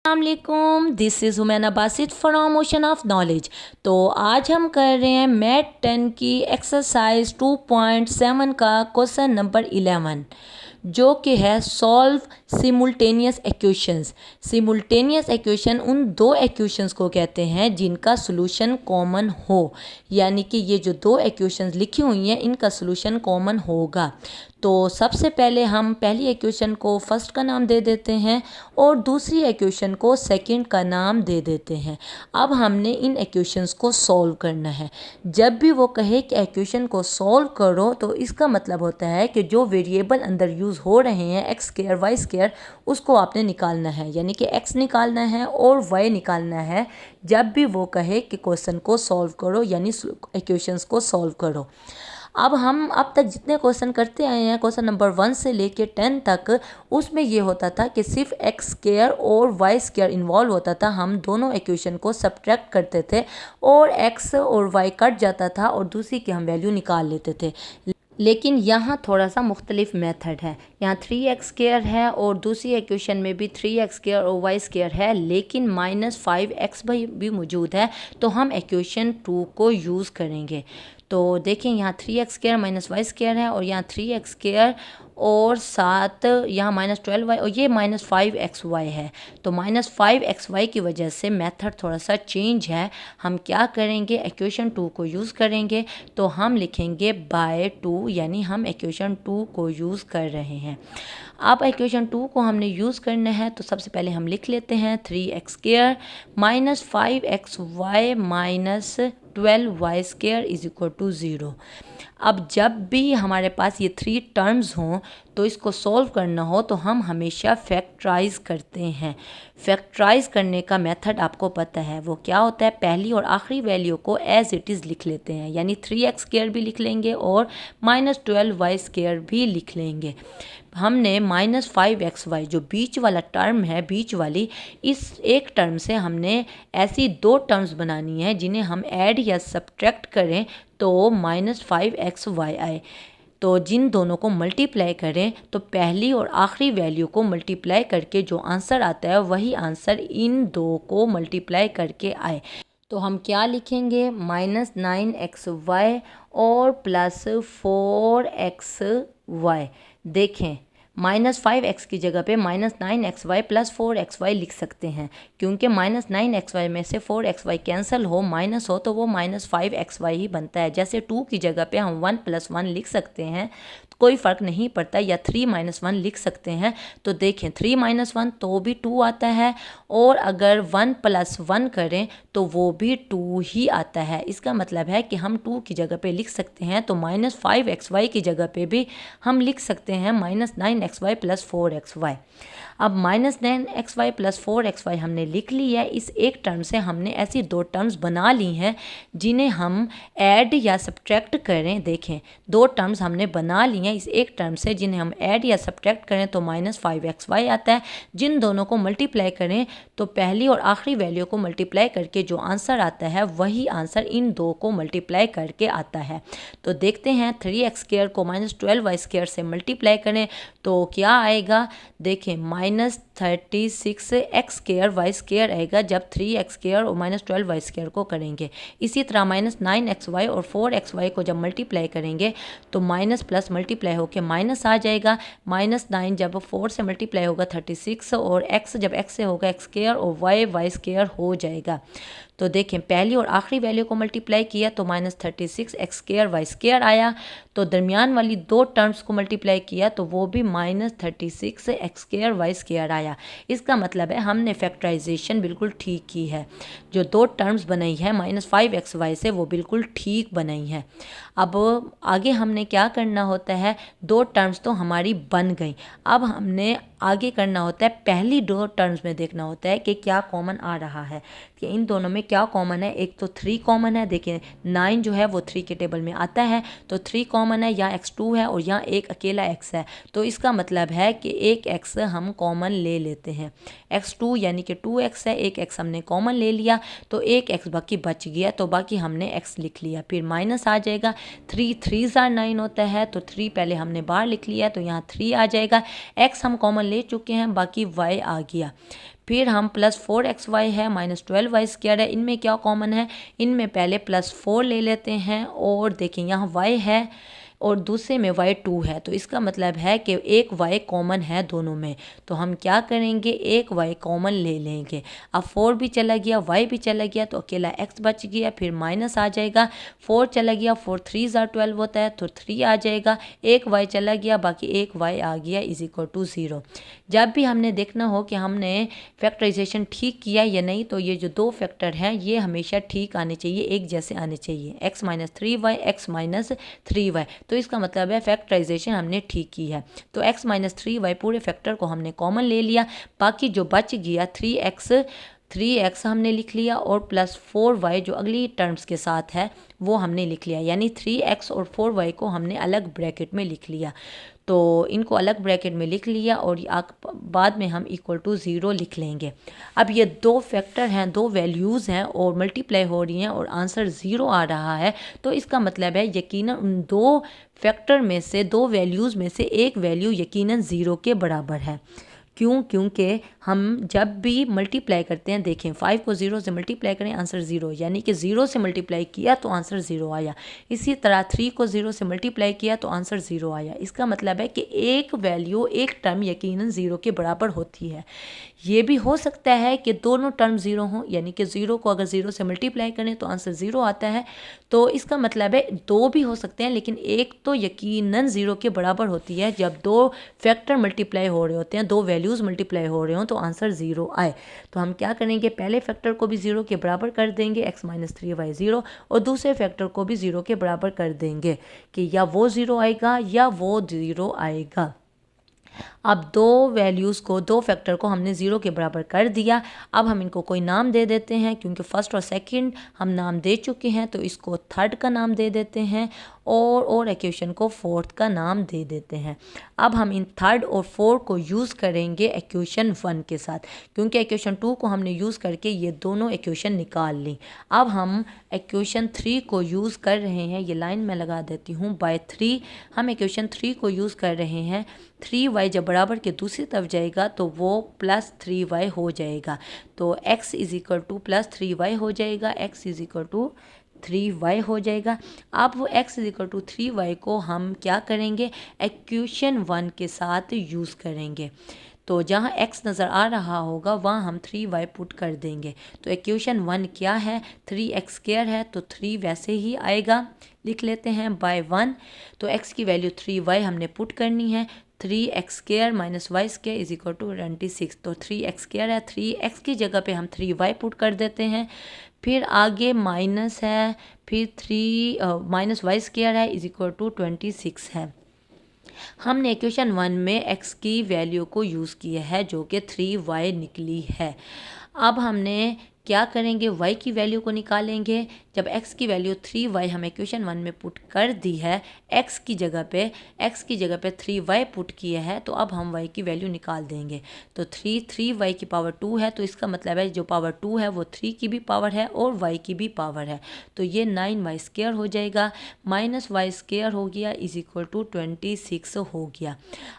अस्सलामुअलैकुम, this is हुमैना Basit from ocean of knowledge. तो आज हम कर रहे हैं मैथ 10 की एक्सरसाइज 2.7 का क्वेश्चन नंबर 11, जो कि है solve simultaneous equations. Simultaneous equation उन दो इक्वेशंस को कहते हैं जिनका सॉल्यूशन कॉमन हो, यानी कि ये जो दो इक्वेशंस लिखी हुई हैं इनका सॉल्यूशन कॉमन होगा। तो सबसे पहले हम पहली इक्वेशन को फर्स्ट का नाम दे देते हैं और दूसरी इक्वेशन को सेकंड का नाम दे देते हैं। अब हमने इन इक्वेशंस को सॉल्व करना है। जब भी वो कहे कि इक्वेशन को सॉल्व करो तो इसका मतलब होता है कि जो वेरिएबल अंदर यूज़ हो रहे हैं एक्स स्क्वायर वाई स्क्वायर, उसको आपने निकालना है, यानी कि एक्स निकालना है और वाई निकालना है। जब भी वो कहे कि क्वेश्चन को सॉल्व करो यानी इक्वेशंस को सॉल्व करो। अब हम अब तक जितने क्वेश्चन करते आए हैं क्वेश्चन नंबर 1 से लेके 10 तक, उसमें ये होता था कि सिर्फ एक्स स्क्वायर और वाई स्क्वायर इन्वॉल्व होता था। हम दोनों इक्वेशन को सब्ट्रैक्ट करते थे और एक्स और वाई कट जाता था और दूसरी की हम वैल्यू निकाल लेते थे। लेकिन यहाँ थोड़ा सा मुख्तलिफ मेथड है। यहाँ 3x² है और दूसरी इक्वेशन में भी 3x² और y² है, लेकिन -5x भी मौजूद है। तो हम इक्वेशन 2 को यूज़ करेंगे। तो देखें यहाँ 3x² -y² है और यहाँ 3x² और साथ यहाँ -12y और ये -5xy है। तो -5xy की वजह से मेथड थोड़ा सा चेंज है। हम क्या करेंगे, इक्वेशन 2 को यूज़ करेंगे। तो हम लिखेंगे बाय 2, यानी हम इक्वेशन 2 को यूज़ कर रहे हैं। अब इक्वेशन 2 को हमने यूज़ करना है तो सबसे पहले हम लिख लेते हैं 3x² -5xy -12y² is equal to 0। अब जब भी हमारे पास ये 3 टर्म्स हों तो इसको सॉल्व करना हो तो हम हमेशा फैक्टराइज करते हैं। फैक्टराइज करने का मेथड आपको पता है, वो क्या होता है, पहली और आखिरी वैल्यू को एज इट इज़ लिख लेते हैं, यानी 3x² भी लिख लेंगे और -12y² भी लिख लेंगे। हमने -5xy जो बीच वाला टर्म है, बीच वाली इस एक टर्म से हमने ऐसी दो टर्म्स बनानी है जिन्हें हम ऐड या सब्ट्रैक्ट करें तो -5xy आए। तो जिन दोनों को मल्टीप्लाई करें तो पहली और आखिरी वैल्यू को मल्टीप्लाई करके जो आंसर आता है वही आंसर इन दो को मल्टीप्लाई करके आए। तो हम क्या लिखेंगे, -9xy और +4xy। देखें -5x की जगह पे -9xy +4xy लिख सकते हैं, क्योंकि -9xy में से 4xy कैंसिल हो, माइनस हो, तो वो -5xy ही बनता है। जैसे 2 की जगह पे हम 1 + 1 लिख सकते हैं, तो कोई फ़र्क नहीं पड़ता, या 3 - 1 लिख सकते हैं। तो देखें 3 - 1 तो भी 2 आता है, और अगर 1 + 1 करें तो वो भी 2 ही आता है। इसका मतलब है कि हम 2 की जगह पे लिख सकते हैं, तो -5xy की जगह पे भी हम लिख सकते हैं -9xy +4xy। अब -9xy +4xy हमने लिख ली है। इस एक टर्म से हमने ऐसी दो टर्म्स बना ली हैं जिन्हें हम ऐड या सब्ट्रैक्ट करें। देखें दो टर्म्स हमने बना ली हैं इस एक टर्म से, जिन्हें हम ऐड या सब्ट्रैक्ट करें तो -5xy आता है। जिन दोनों को मल्टीप्लाई करें तो पहली और आखिरी वैल्यू को मल्टीप्लाई करके जो आंसर आता है वही आंसर इन दो को मल्टीप्लाई करके आता है। तो देखते हैं 3x² को -12y² से मल्टीप्लाई करें तो क्या आएगा। देखें -36x² y² आएगा जब 3x² और -12y² को करेंगे। इसी तरह -9xy और 4xy को जब मल्टीप्लाई करेंगे तो माइनस प्लस मल्टीप्लाई होकर माइनस आ जाएगा। -9 जब 4 से मल्टीप्लाई होगा 36, और x जब x से होगा x² और y² हो जाएगा। तो देखें पहली और आखिरी वैल्यू को मल्टीप्लाई किया तो -36x² y² आया। तो दरमियान वाली दो टर्म्स को मल्टीप्लाई किया तो वो भी -36x² y² आया। इसका मतलब है हमने फैक्टराइजेशन बिल्कुल ठीक की है। जो दो टर्म्स बनाई है -5xy से वो बिल्कुल ठीक बनाई है। अब आगे हमने क्या करना होता है, दो टर्म्स तो हमारी बन गई। अब हमने आगे करना होता है, पहली दो टर्म्स में देखना होता है कि क्या कॉमन आ रहा है, कि इन दोनों में क्या कॉमन है। एक तो 3 कॉमन है, देखिए 9 जो है वो 3 के टेबल में आता है, तो 3 कॉमन है। यहाँ x2 है और यहाँ एक अकेला x है, तो इसका मतलब है कि एक x हम कॉमन ले लेते हैं। x2 यानी कि 2x है, एक x हमने कॉमन ले लिया तो एक x बाकी बच गया, तो बाकी हमने x लिख लिया। फिर माइनस आ जाएगा, 3 3 9 होता है, तो 3 पहले हमने बाहर लिख लिया तो यहाँ 3 आ जाएगा। x हम कॉमन ले ले चुके हैं, बाकी y आ गया। फिर हम +4xy है -12y² है, इनमें क्या कॉमन है, इनमें पहले +4 ले लेते हैं और देखें यहाँ y है और दूसरे में y2 है, तो इसका मतलब है कि एक y कॉमन है दोनों में, तो हम क्या करेंगे, एक y कॉमन ले लेंगे। अब 4 भी चला गया, y भी चला गया, तो अकेला x बच गया, फिर माइनस आ जाएगा, 4 चला गया, 4 3 12 होता है तो 3 आ जाएगा, एक y चला गया, बाकी एक y आ गया = 0। जब भी हमने देखना हो कि हमने फैक्टराइजेशन ठीक किया या नहीं, तो ये जो दो फैक्टर हैं ये हमेशा ठीक आने चाहिए, एक जैसे आने चाहिए, x - 3y x - 3y, तो इसका मतलब है फैक्टराइजेशन हमने ठीक की है। तो x - 3y पूरे फैक्टर को हमने कॉमन ले लिया, बाकी जो बच गया 3x हमने लिख लिया और +4y जो अगली टर्म्स के साथ है वो हमने लिख लिया, यानी 3x और 4y को हमने अलग ब्रैकेट में लिख लिया। तो इनको अलग ब्रैकेट में लिख लिया और बाद में हम =0 लिख लेंगे। अब ये दो फैक्टर हैं, दो वैल्यूज़ हैं और मल्टीप्लाई हो रही हैं और आंसर 0 आ रहा है, तो इसका मतलब है यकीनन उन दो फैक्टर में से, दो वैल्यूज़ में से एक वैल्यू यकीनन 0 के बराबर है। क्यों? क्योंकि हम जब भी मल्टीप्लाई करते हैं, देखें 5 को 0 से मल्टीप्लाई करें आंसर 0, यानी कि 0 से मल्टीप्लाई किया तो आंसर 0 आया। इसी तरह 3 को 0 से मल्टीप्लाई किया तो आंसर 0 आया। इसका मतलब है कि एक वैल्यू, एक टर्म यकीनन 0 के बराबर होती है। ये भी हो सकता है कि दोनों टर्म 0 हों, यानी कि 0 को अगर 0 से मल्टीप्लाई करें तो आंसर 0 आता है, तो इसका मतलब है दो भी हो सकते हैं, लेकिन एक तो यकीनन 0 के बराबर होती है। जब दो फैक्टर मल्टीप्लाई हो रहे होते हैं, दो वैल्यूज़ मल्टीप्लाई हो रहे हों तो आंसर 0 आए, तो हम क्या करेंगे, पहले फैक्टर को भी 0 के बराबर कर देंगे, x - 3y 0, और दूसरे फैक्टर को भी 0 के बराबर कर देंगे कि या वो 0 आएगा या वो 0 आएगा। अब दो वैल्यूज़ को, दो फैक्टर को हमने 0 के बराबर कर दिया। अब हम इनको कोई नाम दे देते हैं, क्योंकि फर्स्ट और सेकंड हम नाम दे चुके हैं, तो इसको थर्ड का नाम दे देते हैं और इक्वेशन को फोर्थ का नाम दे देते हैं। अब हम इन थर्ड और फोर्थ को यूज़ करेंगे इक्वेशन 1 के साथ, क्योंकि इक्वेशन 2 को हमने यूज़ करके ये दोनों इक्वेशन निकाल ली। अब हम इक्वेशन 3 को यूज़ कर रहे हैं, ये लाइन में लगा देती हूँ, बाय 3 हम इक्वेशन 3 को यूज़ कर रहे हैं। 3y जब बराबर के दूसरी तरफ जाएगा तो वो +3y हो जाएगा, तो x = +3y हो जाएगा, x = 3y हो जाएगा। अब वो x = 3y को हम क्या करेंगे, इक्वेशन 1 के साथ यूज़ करेंगे। तो जहाँ x नज़र आ रहा होगा वहाँ हम 3y पुट कर देंगे। तो इक्वेशन 1 क्या है, 3x² है, तो 3 वैसे ही आएगा, लिख लेते हैं बाय 1। तो x की वैल्यू 3y हमने पुट करनी है, 3x² - y² = 26, तो 3x² है, 3x की जगह पे हम 3y पुट कर देते हैं, फिर आगे माइनस है, फिर -y² है = 26 है। हमने इक्वेशन 1 में x की वैल्यू को यूज़ किया है जो कि 3y निकली है। अब हमने क्या करेंगे, y की वैल्यू को निकालेंगे। जब x की वैल्यू 3y हम इक्वेशन 1 में पुट कर दी है, x की जगह पे 3y पुट किया है, तो अब हम y की वैल्यू निकाल देंगे। तो 3y की पावर 2 है, तो इसका मतलब है जो पावर 2 है वो 3 की भी पावर है और y की भी पावर है, तो ये 9y² हो जाएगा, -y² हो गया = 26 हो गया।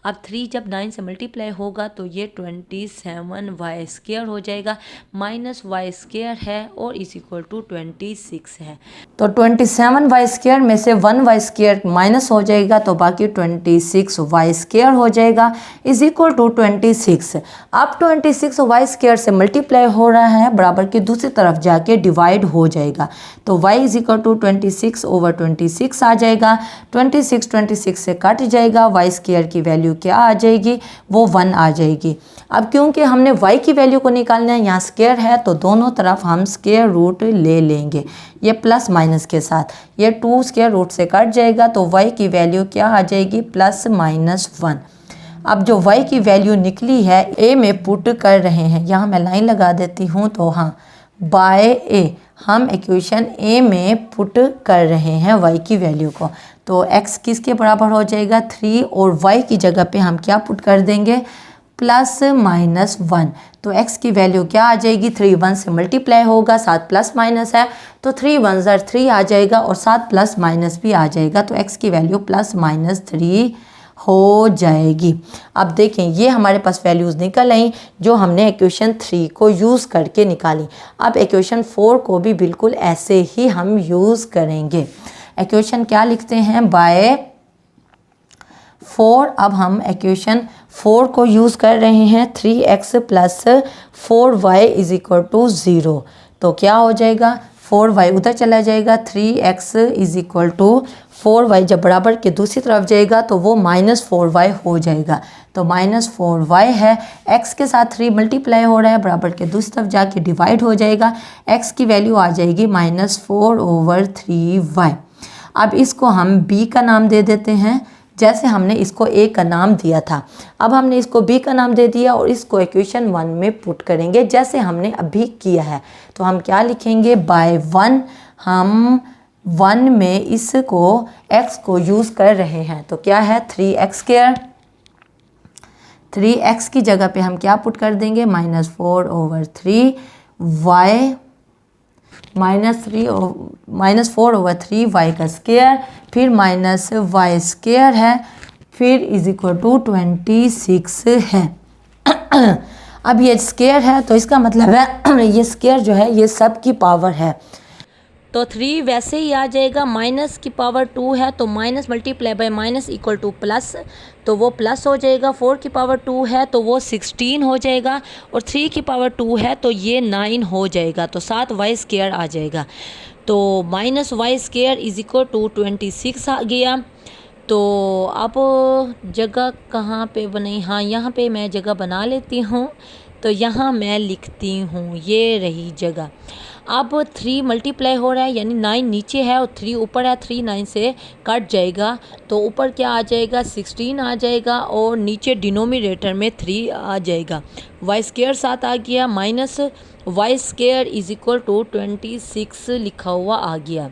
अब 3 जब 9 से मल्टीप्लाई होगा तो ये 27y² हो जाएगा, -y² है और = 26 है। तो 27y² में से 1y² माइनस हो जाएगा, तो बाकी 26y² हो जाएगा = 26। अब 26y² से मल्टीप्लाई हो रहा है, बराबर की दूसरी तरफ जाके डिवाइड हो जाएगा, तो y = 26/26 आ जाएगा। 26 से कट जाएगा, y² की वैल्यू क्या आ जाएगी, वो 1 आ जाएगी। अब क्योंकि हमने y की वैल्यू को निकालना है, यहाँ स्क्वायर है, तो दोनों तरफ हम स्क्वायर रूट ले लेंगे, ये प्लस माइनस के साथ, ये 2 स्क्वायर रूट से कट जाएगा, तो y की वैल्यू क्या आ जाएगी, +-1। अब जो y की वैल्यू निकली है a में पुट कर रहे हैं, यहाँ मैं लाइन लगा देती हूँ, तो हाँ बाय a हम इक्वेशन a में पुट कर रहे हैं y की वैल्यू को, तो x किसके बराबर हो जाएगा, 3, और y की जगह पे हम क्या पुट कर देंगे, +-1, तो x की वैल्यू क्या आ जाएगी, 3 1 से मल्टीप्लाई होगा, साथ प्लस माइनस है, तो 3 1 3 आ जाएगा और साथ प्लस माइनस भी आ जाएगा, तो x की वैल्यू +-3 हो जाएगी। अब देखें ये हमारे पास वैल्यूज़ निकल आई जो हमने इक्वेशन 3 को यूज़ करके निकाली। अब इक्वेशन 4 को भी बिल्कुल ऐसे ही हम यूज़ करेंगे। इक्वेशन क्या लिखते हैं, बाय 4। अब हम इक्वेशन 4 को यूज़ कर रहे हैं, 3x plus 4y is equal to 0। तो क्या हो जाएगा, 4y उधर चला जाएगा, 3x is equal to 4y जब बराबर के दूसरी तरफ जाएगा तो वो -4y हो जाएगा। तो -4y है, x के साथ 3 मल्टीप्लाई हो रहा है, बराबर के दूसरी तरफ जाके डिवाइड हो जाएगा, x की वैल्यू आ जाएगी -4/3y। अब इसको हम b का नाम दे देते हैं, जैसे हमने इसको a का नाम दिया था। अब हमने इसको b का नाम दे दिया और इसको इक्वेशन 1 में पुट करेंगे जैसे हमने अभी किया है। तो हम क्या लिखेंगे, बाय 1। हम 1 में इसको x को यूज़ कर रहे हैं तो क्या है, 3x²। 3x की जगह पे हम क्या पुट कर देंगे, -4/3y -4/3y का स्क्वायर, फिर -y² है, फिर इज इक्वल टू 26 है। अब ये स्क्वायर है तो इसका मतलब है ये स्क्वायर जो है ये सब की पावर है। तो 3 वैसे ही आ जाएगा, माइनस की पावर 2 है तो minus multiply by minus equal two plus, तो वो प्लस हो जाएगा। 4 की पावर 2 है तो वो 16 हो जाएगा, और 3 की पावर 2 है तो ये 9 हो जाएगा, तो 7y² आ जाएगा। तो -y² इज इक्वल टू 26 आ गया। तो अब जगह कहाँ पे बनाई, हाँ यहाँ पे मैं जगह बना लेती हूँ। तो यहाँ मैं लिखती हूँ, ये रही जगह। अब 3 मल्टीप्लाई हो रहा है यानी 9 नीचे है और 3 ऊपर है, 3 9 से कट जाएगा तो ऊपर क्या आ जाएगा, 16 आ जाएगा, और नीचे डिनोमिनेटर में 3 आ जाएगा। y² साथ आ गया, -y² इज इक्वल टू 26 लिखा हुआ आ गया।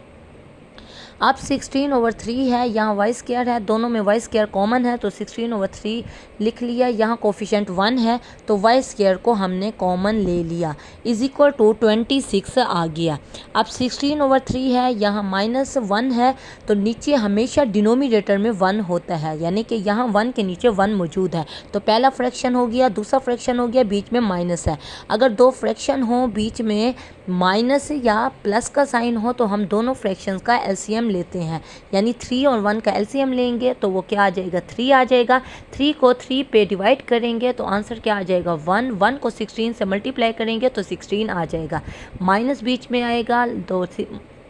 अब 16/3 है, यहाँ y² है, दोनों में y² कॉमन है तो 16/3 लिख लिया। यहाँ कोफिशिएंट 1 है तो y² को हमने कॉमन ले लिया, इज इक्वल टू 26 आ गया। अब 16/3 है, यहाँ -1 है तो नीचे हमेशा डिनोमिनेटर में 1 होता है, यानी कि यहाँ 1 के नीचे 1 मौजूद है। तो पहला फ्रैक्शन हो गया, दूसरा फ्रैक्शन हो गया, बीच में माइनस है। अगर दो फ्रैक्शन हो बीच में माइनस या प्लस का साइन हो तो हम दोनों फ्रैक्शंस का एलसीएम लेते हैं, यानी 3 और 1 का एलसीएम लेंगे तो वो क्या आ जाएगा, 3 आ जाएगा। 3 को 3 पे डिवाइड करेंगे तो आंसर क्या आ जाएगा, 1। 1 को 16 से मल्टीप्लाई करेंगे तो 16 आ जाएगा, माइनस बीच में आएगा। तो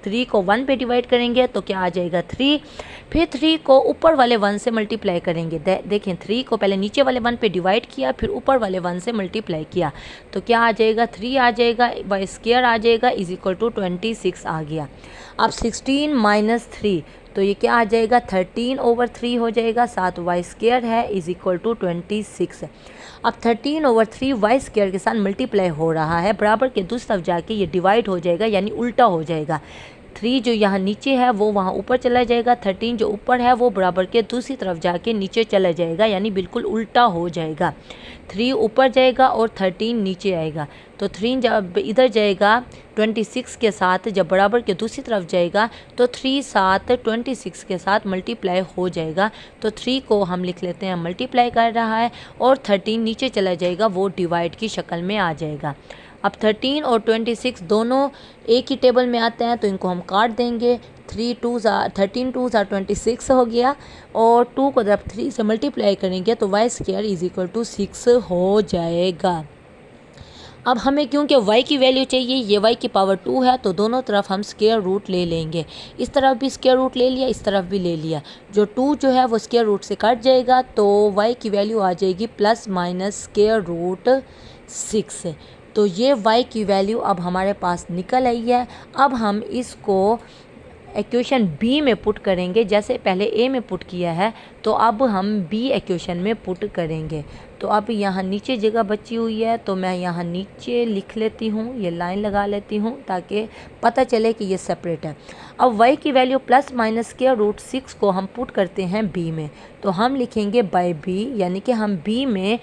3 को 1 पे डिवाइड करेंगे तो क्या आ जाएगा, 3। फिर 3 को ऊपर वाले 1 से मल्टीप्लाई करेंगे। देखें 3 को पहले नीचे वाले 1 पे डिवाइड किया, फिर ऊपर वाले 1 से मल्टीप्लाई किया तो क्या आ जाएगा, 3 आ जाएगा, y² आ जाएगा, इज इक्वल टू 26 आ गया। अब 16 माइनस 3 तो ये क्या आ जाएगा, 13/3 हो जाएगा, साथ y² है, इज इक्वल टू 26। अब 13/3 y² के साथ मल्टीप्लाई हो रहा है, बराबर के दूसरी तरफ जाके ये डिवाइड हो जाएगा, यानी उल्टा हो जाएगा। 3 जो यहाँ नीचे है वो वहाँ ऊपर चला जाएगा, 13 जो ऊपर है वो बराबर के दूसरी तरफ जाके नीचे चला जाएगा, यानी बिल्कुल उल्टा हो जाएगा। 3 ऊपर जाएगा और 13 नीचे आएगा। तो 3 जब इधर जाएगा 26 के साथ, जब बराबर के दूसरी तरफ जाएगा तो 3 साथ 26 के साथ मल्टीप्लाई हो जाएगा। तो 3 को हम लिख लेते हैं मल्टीप्लाई कर रहा है, और 13 नीचे चला जाएगा, वो डिवाइड की शक्ल में आ जाएगा। अब 13 और 26 दोनों एक ही टेबल में आते हैं तो इनको हम काट देंगे। 13 2 26 हो गया, और 2 को जब 3 से मल्टीप्लाई करेंगे तो y² इज इक्वल टू 6 हो जाएगा। अब हमें क्योंकि y की वैल्यू चाहिए, ये y की पावर 2 है तो दोनों तरफ हम स्क्वायर रूट ले लेंगे। इस तरफ भी स्क्वायर रूट ले लिया, इस तरफ भी ले लिया। जो 2 जो है वो स्क्वायर रूट से कट जाएगा तो y की वैल्यू आ जाएगी +-√6। तो ये y की वैल्यू अब हमारे पास निकल आई है। अब हम इसको इक्वेशन बी में पुट करेंगे, जैसे पहले ए में पुट किया है तो अब हम बी इक्वेशन में पुट करेंगे। तो अब यहाँ नीचे जगह बची हुई है तो मैं यहाँ नीचे लिख लेती हूँ, ये लाइन लगा लेती हूँ ताकि पता चले कि ये सेपरेट है। अब y की वैल्यू +-√6 को हम पुट करते हैं b में, तो हम लिखेंगे बाय b, यानी कि हम b में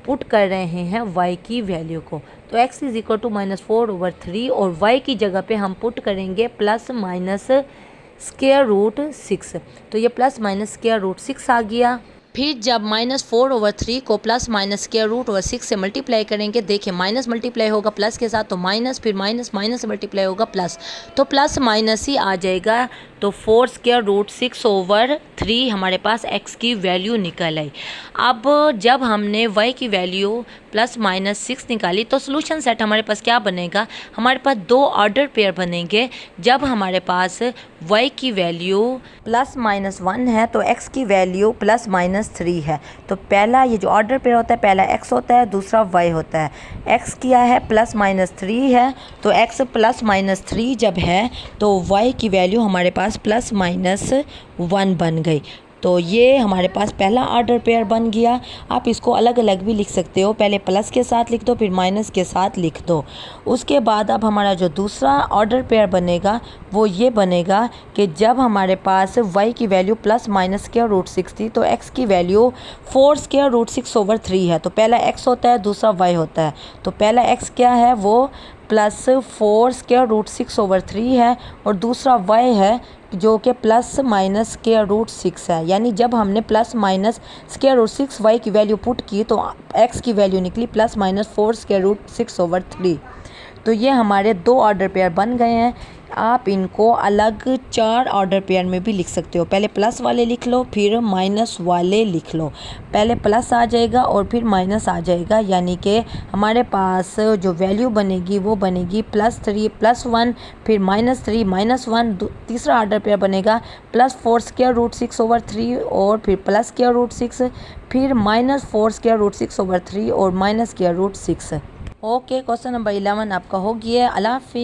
पुट कर रहे हैं y की वैल्यू को। तो x इज इक्वल टू -4/3 और y की जगह पे हम पुट करेंगे +-√6। तो ये +-√6 आ गया। फिर जब -4/3 को plus minus square root over 6 से मल्टीप्लाई करेंगे, देखिए माइनस मल्टीप्लाई होगा प्लस के साथ तो माइनस, फिर माइनस माइनस से मल्टीप्लाई होगा प्लस, तो प्लस माइनस ही आ जाएगा। तो 4 स्क्वायर रूट 6/3 हमारे पास x की वैल्यू निकल आई। अब जब हमने y की वैल्यू प्लस माइनस 6 निकाली तो सोल्यूशन सेट हमारे पास क्या बनेगा, हमारे पास दो ऑर्डर पेयर बनेंगे। जब हमारे पास y की वैल्यू प्लस माइनस 1 है तो x की वैल्यू प्लस माइनस 3 है। तो पहला ये जो ऑर्डर पेयर होता है, पहला x होता है, दूसरा y होता है। x किया है प्लस माइनस 3 है, तो x प्लस माइनस 3 जब है तो y की वैल्यू हमारे पास प्लस माइनस 1 बन गई। तो ये हमारे पास पहला ऑर्डर पेयर बन गया। आप इसको अलग अलग भी लिख सकते हो, पहले प्लस के साथ लिख दो, फिर माइनस के साथ लिख दो। उसके बाद अब हमारा जो दूसरा ऑर्डर पेयर बनेगा वो ये बनेगा कि जब हमारे पास y की value plus minus square root 6 थी तो x की वैल्यू 4 स्क्वायर रूट 6/3 है। तो पहला x होता है, दूसरा y होता है। तो पहला x क्या है, वो प्लस 4 स्क्वायर रूट 6/3 है, और दूसरा y है जो कि प्लस माइनस स्क्वायर रूट 6 है। यानी जब हमने plus minus square root 6 y की वैल्यू पुट की तो x की वैल्यू निकली प्लस माइनस 4 स्क्वायर रूट 6/3। तो ये हमारे दो ऑर्डर पेयर बन गए हैं। आप इनको अलग 4 ऑर्डर पेयर में भी लिख सकते हो। पहले प्लस वाले लिख लो, फिर माइनस वाले लिख लो। पहले प्लस आ जाएगा और फिर माइनस आ जाएगा, यानी कि हमारे पास जो वैल्यू बनेगी वो बनेगी +3 +1, फिर -3 -1। तीसरा ऑर्डर पेयर बनेगा +4 स्क्वायर रूट 6/3 और फिर प्लस स्क्वायर रूट 6, फिर -4 स्क्वायर रूट 6/3 और minus square root 6। Okay, question number 11 आपका हो गया। अल्लाह हाफिज़।